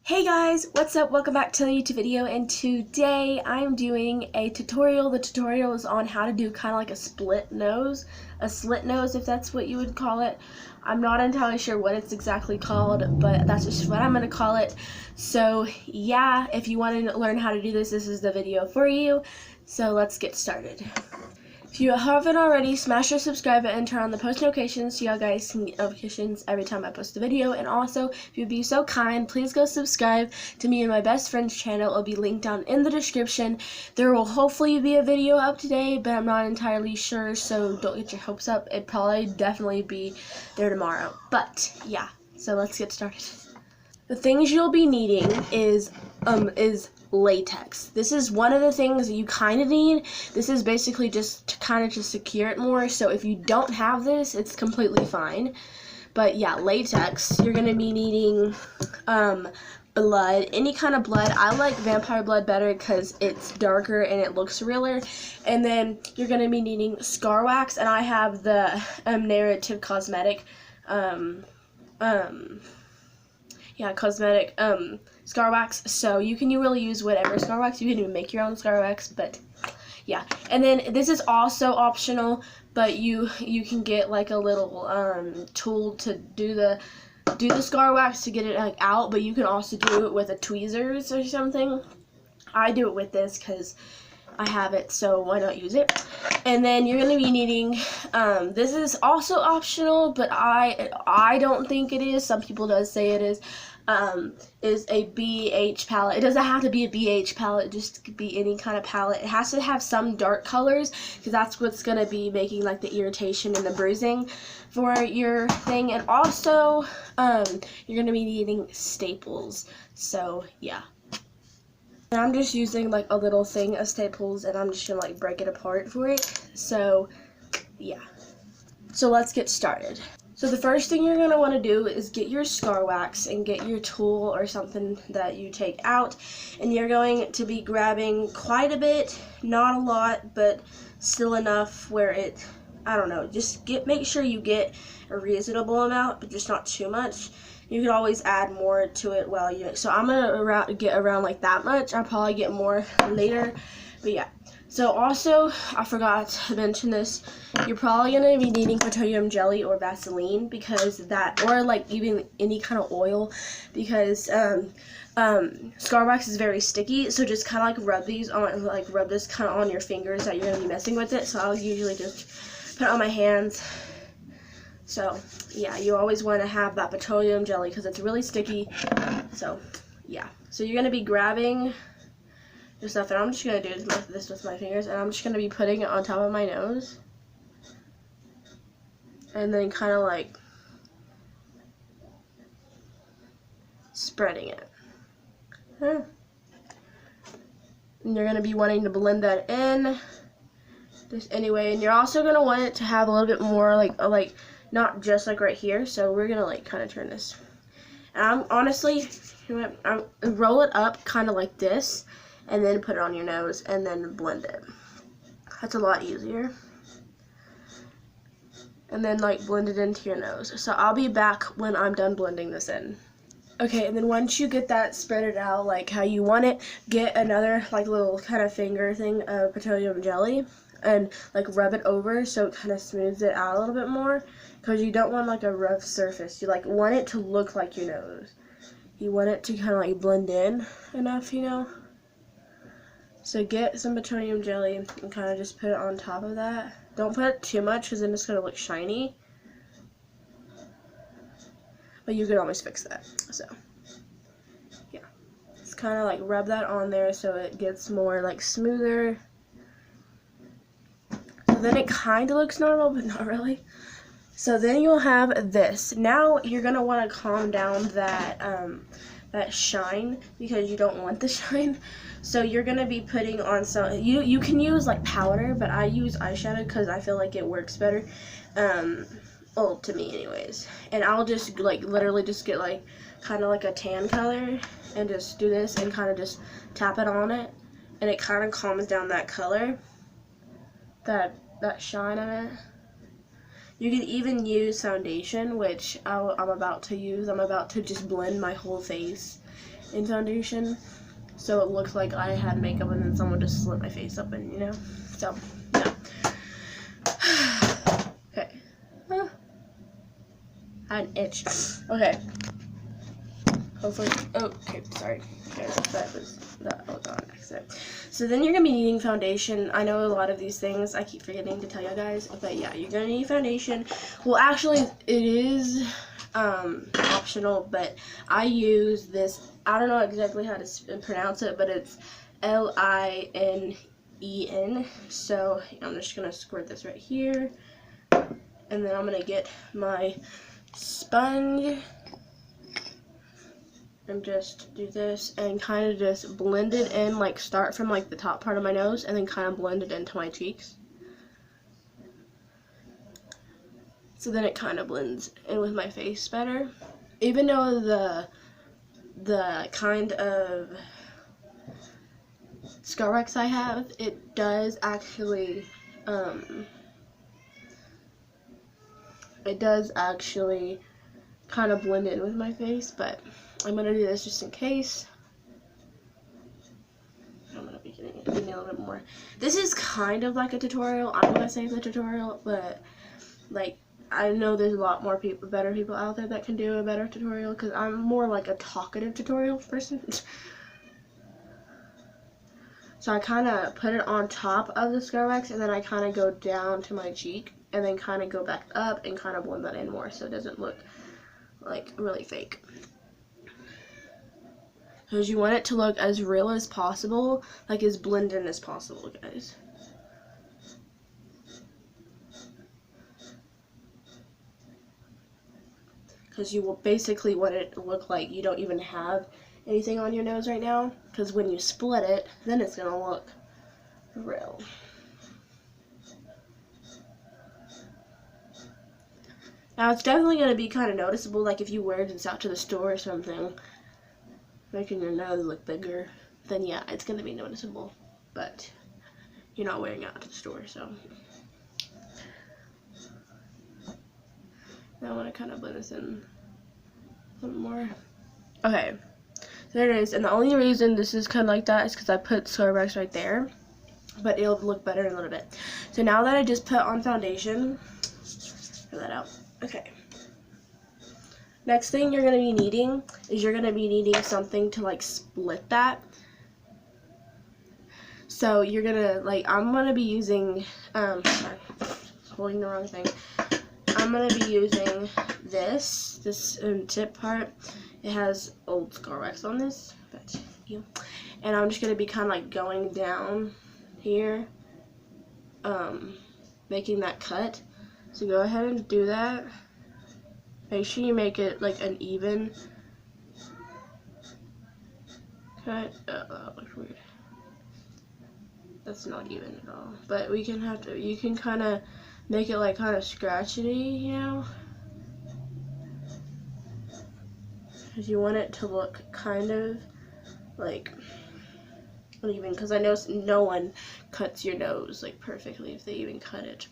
Hey guys, what's up? Welcome back to the YouTube video, and today I'm doing a tutorial. The tutorial is on how to do kind of like a slit nose if that's what you would call it. I'm not entirely sure what it's exactly called, but that's just what I'm going to call it. So yeah, if you want to learn how to do this, this is the video for you. So let's get started. If you haven't already, smash the subscribe button and turn on the post notifications so y'all guys can get notifications every time I post a video. And also, if you'd be so kind, please go subscribe to me and my best friend's channel. It'll be linked down in the description. There will hopefully be a video up today, but I'm not entirely sure, so don't get your hopes up. It'll probably definitely be there tomorrow. But yeah, so let's get started. The things you'll be needing is latex. This is one of the things that you kind of need. This is basically just to kind of to secure it more. So if you don't have this, it's completely fine. But yeah, latex. You're gonna be needing blood, any kind of blood. I like vampire blood better because it's darker and it looks realer. And then you're gonna be needing scar wax, and I have the Narrative Cosmetic cosmetic scar wax, so you can really use whatever scar wax. You can even make your own scar wax, but yeah. And then this is also optional, but you can get like a little tool to do the scar wax to get it like out, but you can also do it with a tweezers or something. I do it with this because I have it, so why not use it? And then you're going to be needing, this is also optional, but I don't think it is. Some people does say it is a BH palette. It doesn't have to be a BH palette, just could be any kind of palette. It has to have some dark colors, because that's what's going to be making like the irritation and the bruising for your thing. And also, you're going to be needing staples, so yeah. And I'm just using like a little thing of staples, and I'm just gonna like break it apart for it. So yeah, so let's get started. So the first thing you're gonna want to do is get your scar wax and get your tool or something that you take out, and you're going to be grabbing quite a bit, not a lot, but still enough where it, I don't know, just make sure you get a reasonable amount, but just not too much. You can always add more to it while you, so I'm gonna get around like that much. I'll probably get more later, but yeah. So also, I forgot to mention this, you're probably gonna be needing petroleum jelly or Vaseline, because that, or like even any kind of oil, because scar wax is very sticky. So just kind of like rub this kind of on your fingers that you're gonna be messing with it. So I'll usually just put it on my hands. So yeah, you always want to have that petroleum jelly because it's really sticky. So yeah, so you're going to be grabbing your stuff, and I'm just going to do this with my fingers, and I'm just going to be putting it on top of my nose, and then kind of like spreading it. And you're going to be wanting to blend that in just anyway, and you're also going to want it to have a little bit more like not just like right here. So we're gonna like kind of turn this, and I'm honestly, I'm roll it up kind of like this, and then put it on your nose, and then blend it. That's a lot easier. And then like blend it into your nose. So I'll be back when I'm done blending this in. Okay, and then once you get that spread it out like how you want it, get another like little kind of finger thing of petroleum jelly, and like rub it over so it kind of smooths it out a little bit more, because you don't want like a rough surface. You like want it to look like your nose. You want it to kind of like blend in enough, you know. So get some petroleum jelly and kind of just put it on top of that. Don't put too much, because then it's going to look shiny. But you can always fix that. So yeah, just kind of like rub that on there so it gets more like smoother. So then it kind of looks normal, but not really. So then you'll have this. Now you're gonna want to calm down that that shine, because you don't want the shine. So you're gonna be putting on some. You can use like powder, but I use eyeshadow because I feel like it works better. Well, to me anyways. And I'll just like literally just get like kind of like a tan color and just do this and kind of just tap it on it, and it kind of calms down that color, that shine on it. You can even use foundation, which I'm about to use. I'm about to just blend my whole face in foundation, so it looks like I had makeup and then someone just slit my face open, you know? So, yeah. Okay. I had an itch. Okay. Hopefully, oh, okay, sorry. Guys, that was on accident. So then you're going to be needing foundation. I know a lot of these things, I keep forgetting to tell you guys, but yeah, you're going to need foundation. Well, actually, it is optional, but I use this, I don't know exactly how to pronounce it, but it's Linen. So I'm just going to squirt this right here, and then I'm going to get my sponge and just do this and kind of just blend it in, like start from like the top part of my nose and then kind of blend it into my cheeks. So then it kind of blends in with my face better. Even though the kind of scar wax I have, it does actually kind of blend in with my face, but I'm gonna do this just in case. I'm gonna be getting a little bit more. This is kind of like a tutorial. I'm gonna say it's a tutorial, but like I know there's a lot more better people out there that can do a better tutorial, because I'm more like a talkative tutorial person. So I kind of put it on top of the scar wax, and then I kind of go down to my cheek, and then kind of go back up and kind of blend that in more, so it doesn't look like really fake. Because you want it to look as real as possible, like as blended in as possible, guys. Because you will basically want it to look like you don't even have anything on your nose right now. Because when you split it, then it's going to look real. Now it's definitely going to be kind of noticeable, like if you wear this out to the store or something, making your nose look bigger, then yeah, it's going to be noticeable. But you're not wearing it out to the store, so. Now I want to kind of blend this in a little more. Okay, so there it is. And the only reason this is kind of like that is because I put scar wax right there, but it'll look better in a little bit. So now that I just put on foundation, throw that out. Okay. Next thing you're going to be needing is you're going to be needing something to like split that. So you're going to like, I'm going to be using, sorry, holding the wrong thing. I'm going to be using this tip part. It has old scar wax on this, but and I'm just going to be kind of like going down here, making that cut. So go ahead and do that. Make sure you make it like an even cut. That looks weird. That's not even at all. But you can kind of make it like kind of scratchy, you know? Because you want it to look kind of like uneven. Because I know no one cuts your nose like perfectly if they even cut it.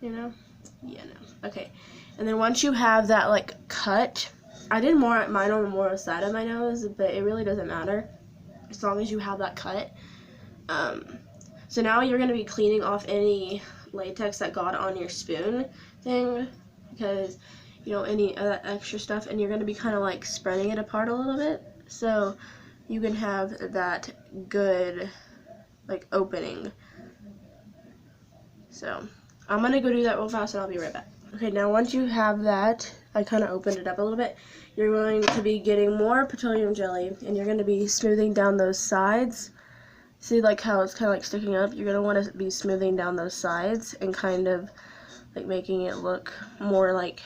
You know? Yeah, no. Okay. And then once you have that like cut, I did mine on the side of my nose, but it really doesn't matter as long as you have that cut. So now you're going to be cleaning off any latex that got on your spoon thing, because you know any of that extra stuff, and you're going to be kind of like spreading it apart a little bit so you can have that good like opening. So I'm going to go do that real fast and I'll be right back. Okay, now once you have that, I kind of opened it up a little bit, you're going to be getting more petroleum jelly, and you're going to be smoothing down those sides. See like how it's kind of like sticking up? You're going to want to be smoothing down those sides and kind of like making it look more like,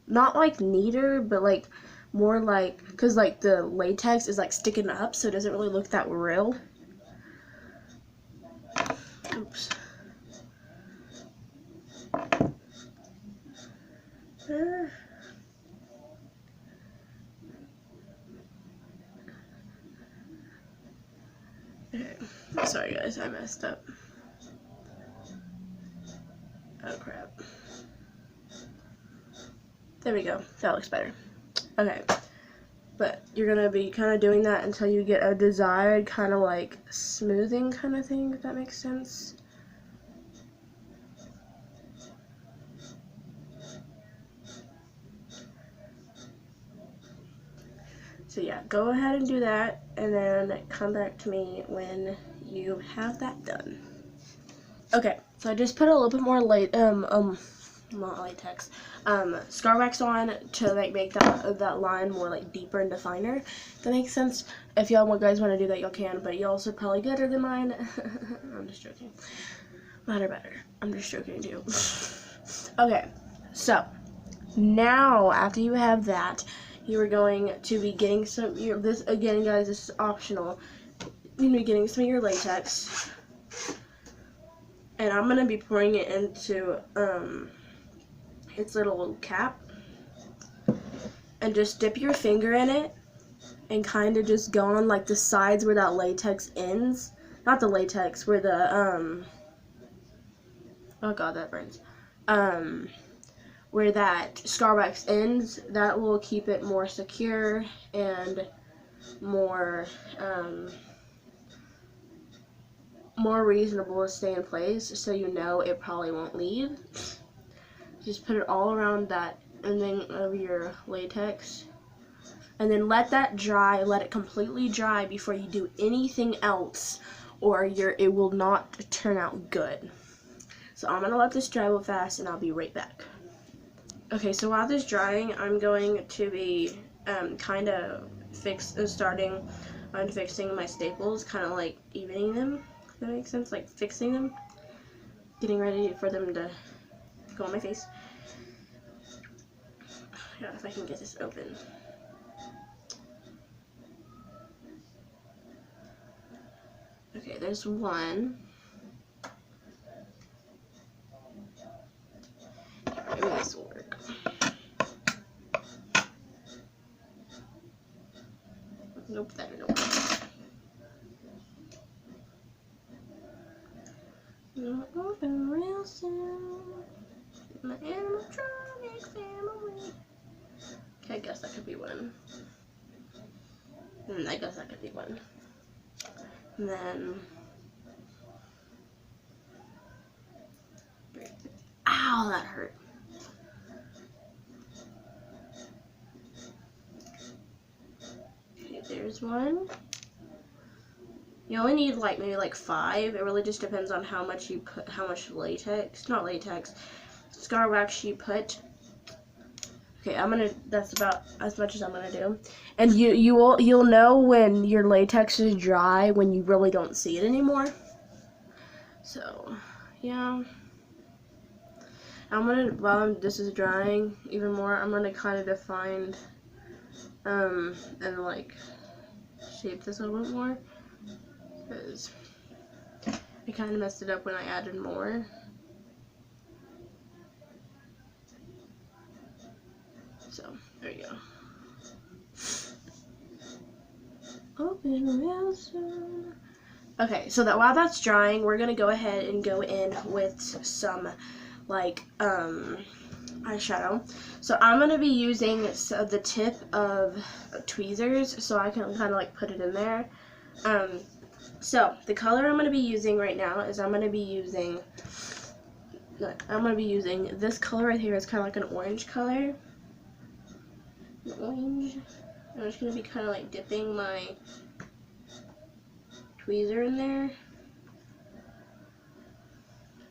not like neater, but like more like, because like the latex is like sticking up, so it doesn't really look that real. Oops. Okay. Sorry guys, I messed up. Oh crap. There we go. That looks better. Okay. but you're gonna be kind of doing that until you get a desired kind of like smoothing kind of thing, if that makes sense. So yeah, go ahead and do that, and then come back to me when you have that done. Okay, so I just put a little bit more not latex, scar wax on to like make that line more like deeper and definer. If that makes sense. If y'all guys want to do that, y'all can, but y'all are probably better than mine. I'm just joking. Mine are better. I'm just joking too. Okay, so now after you have that, you are going to be getting some. This again, guys, this is optional. You're gonna be getting some of your latex, and I'm gonna be pouring it into its little cap, and just dip your finger in it and kind of just go on like the sides where that latex ends. Not the latex, where the oh god, that burns. Where that scar wax ends, that will keep it more secure and more more reasonable to stay in place, so you know it probably won't leave. Just put it all around that ending of your latex, and then let that dry. Let it completely dry before you do anything else, or it will not turn out good. So I'm gonna let this dry real fast, and I'll be right back. Okay, so while this is drying, I'm going to be kind of starting on fixing my staples, kind of like evening them. If that makes sense, like fixing them, getting ready for them to go on my face. Yeah, if I can get this open. Okay, there's one. Maybe this will work. Nope, that didn't work. It'll open real soon. My animatronic family. Okay, I guess that could be one. I guess that could be one. And then, ow, that hurt. Okay, there's one. You only need like maybe like 5. It really just depends on how much you put, how much scar wax you put. Okay, that's about as much as I'm gonna do. And you'll know when your latex is dry when you really don't see it anymore. So, yeah. While this is drying even more, I'm gonna kind of define and like shape this a little bit more, because I kind of messed it up when I added more. So there you go. Open real soon. Okay, so that while that's drying, we're gonna go ahead and go in with some like eyeshadow. So I'm gonna be using the tip of tweezers, so I can kind of like put it in there. So the color I'm gonna be using right now is I'm gonna be using this color right here. It's kind of like an orange color. Orange. I'm just gonna be kind of like dipping my tweezer in there,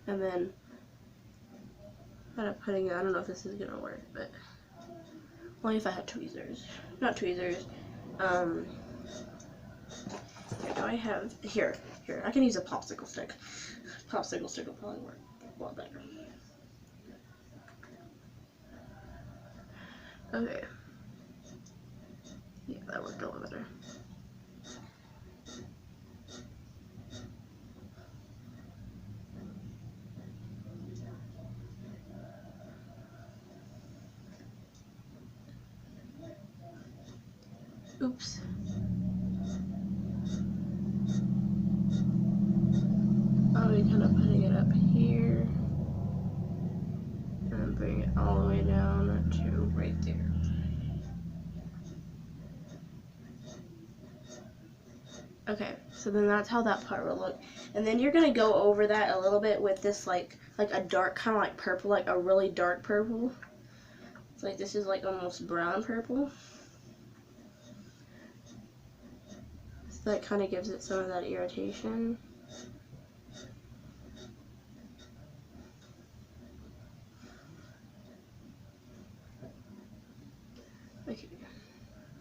and then kind of putting it. I don't know if this is gonna work, but only if I had tweezers. Not tweezers. Here, do I have here? I can use a popsicle stick. Popsicle stick will probably work a lot better. Okay. Yeah, that worked a lot better. Oops. I'll be kind of putting it up here and bring it all the way down to right there. Okay, so then that's how that part will look. And then you're gonna go over that a little bit with this like a dark kind of like purple, like a really dark purple. It's like this is like almost brown purple. So that kind of gives it some of that irritation. Okay,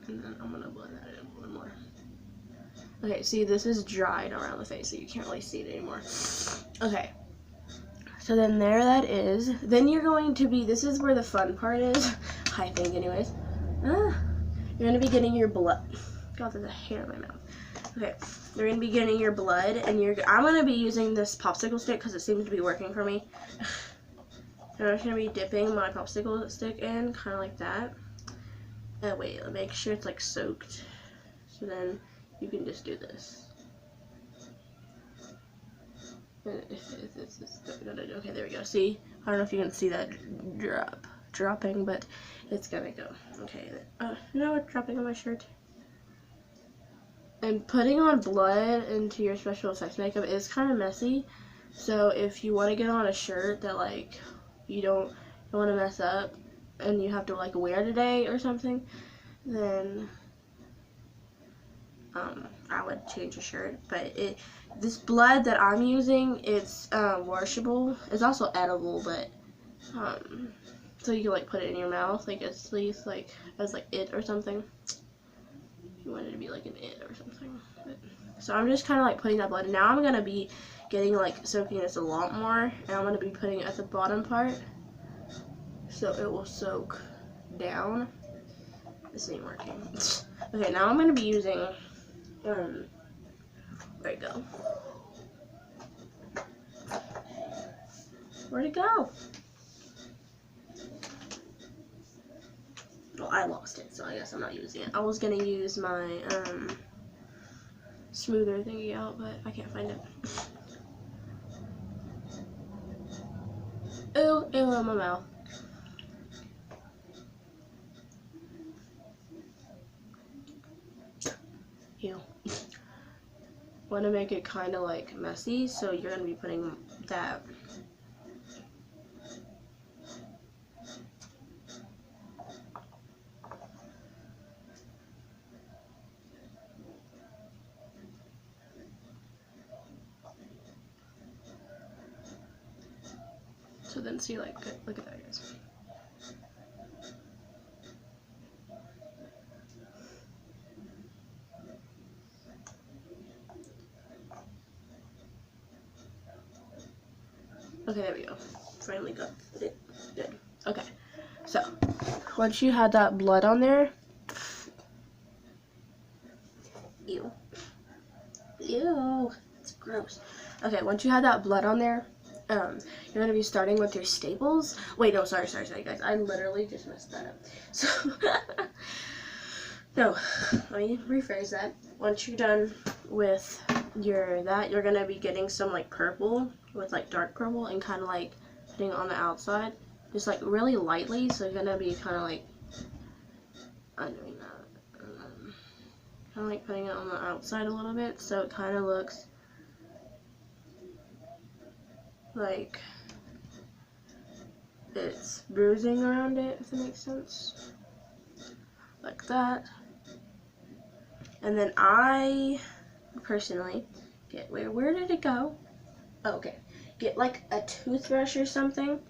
and then I'm gonna blend that in a little more. Okay, see, this is dried around the face, so you can't really see it anymore. Okay, so then there that is. Then you're going to be, this is where the fun part is, I think anyways. You're going to be getting your blood. God, there's a hair in my mouth. Okay, you're going to be getting your blood, and I'm going to be using this popsicle stick because it seems to be working for me. And I'm just going to be dipping my popsicle stick in, kind of like that. Wait, make sure it's like soaked. So then you can just do this. Okay, there we go. See? I don't know if you can see that dropping, but it's gonna go. Okay, no, it's dropping on my shirt. And putting on blood into your special effects makeup is kind of messy. So if you want to get on a shirt that like you don't want to mess up and you have to like wear today or something, then I would change your shirt. But this blood that I'm using, it's washable. It's also edible, but so you can like put it in your mouth, like at least like as like it or something. If you want it to be like an it or something. But, so I'm just kind of like putting that blood. And now I'm gonna be getting like soaking this a lot more, and I'm gonna be putting it at the bottom part, so it will soak down. This ain't working. Okay, now I'm gonna be using where'd it go? Where'd it go? Well, I lost it, so I guess I'm not using it. I was gonna use my smoother thingy out, but I can't find it. Ew, ew, in my mouth. Ew. Want to make it kind of like messy, so you're gonna be putting that. So then see, like, look at that, guys. Okay, there we go. Finally got it. Good. Okay. So, once you had that blood on there, ew. Ew. It's gross. Okay, once you had that blood on there, you're gonna be starting with your staples. Wait, no, sorry, guys. I literally just messed that up. So, no, let me rephrase that. Once you're done with you're gonna be getting some like purple with like dark purple and kind of like putting it on the outside, just like really lightly. So you're gonna be kind of like undoing that, kind of like putting it on the outside a little bit, so it kind of looks like it's bruising around it, if that makes sense, like that. And then I personally get, where did it go? Oh, okay. Get like a toothbrush or something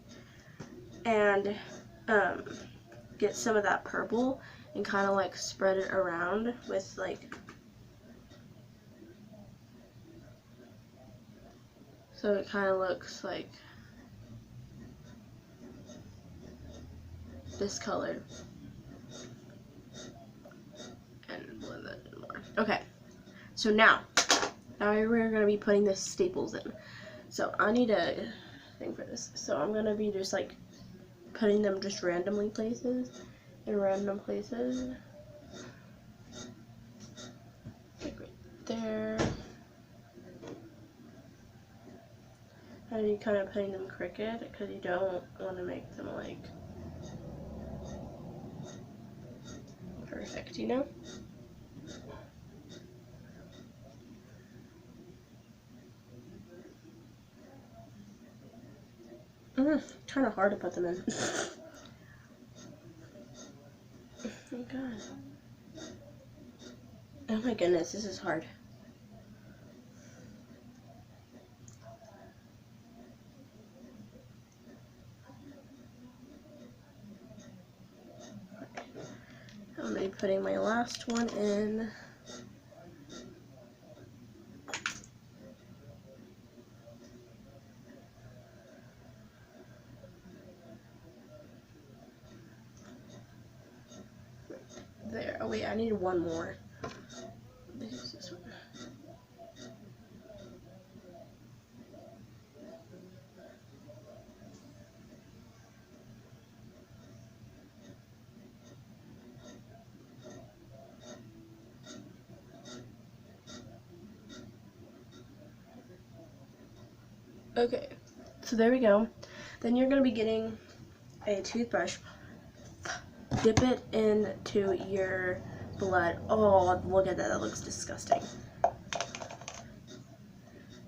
and get some of that purple and kind of like spread it around with like, so it kind of looks like discolored. And blend that in more. Okay, so now we're going to be putting the staples in. So I need a thing for this. So I'm going to be just like putting them just randomly places, in random places. Like right there. And you kind of putting them crooked because you don't want to make them like perfect, you know? Kind of hard to put them in. Oh my god. Oh my goodness, this is hard. I'm going to be putting my last one in. There. Oh wait, I need one more. This one. Okay, so there we go. Then you're going to be getting a toothbrush. Dip it into your blood. Oh, look at that. That looks disgusting.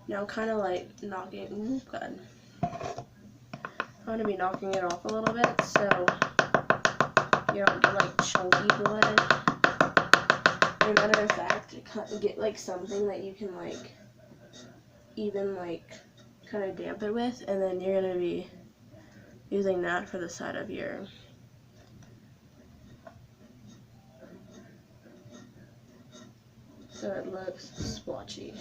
Now kind of like knocking, good. I'm going to be knocking it off a little bit so you don't get like chunky blood. As a matter of fact, get like something that you can like even like kind of damp it with, and then you're going to be using that for the side of your so it looks splotchy.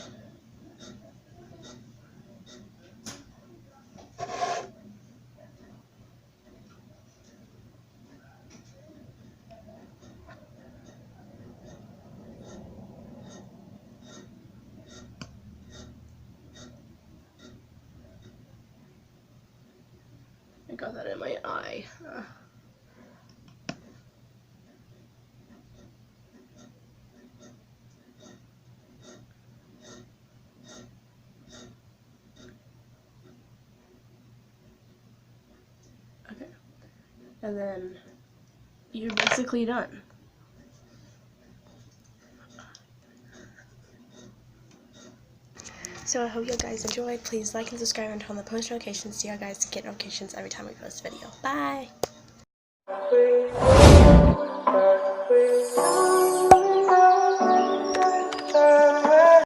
I got that in my eye. Okay. And then you're basically done. So I hope you guys enjoyed. Please like and subscribe and turn on the post notifications so you guys get notifications every time we post a video. Bye!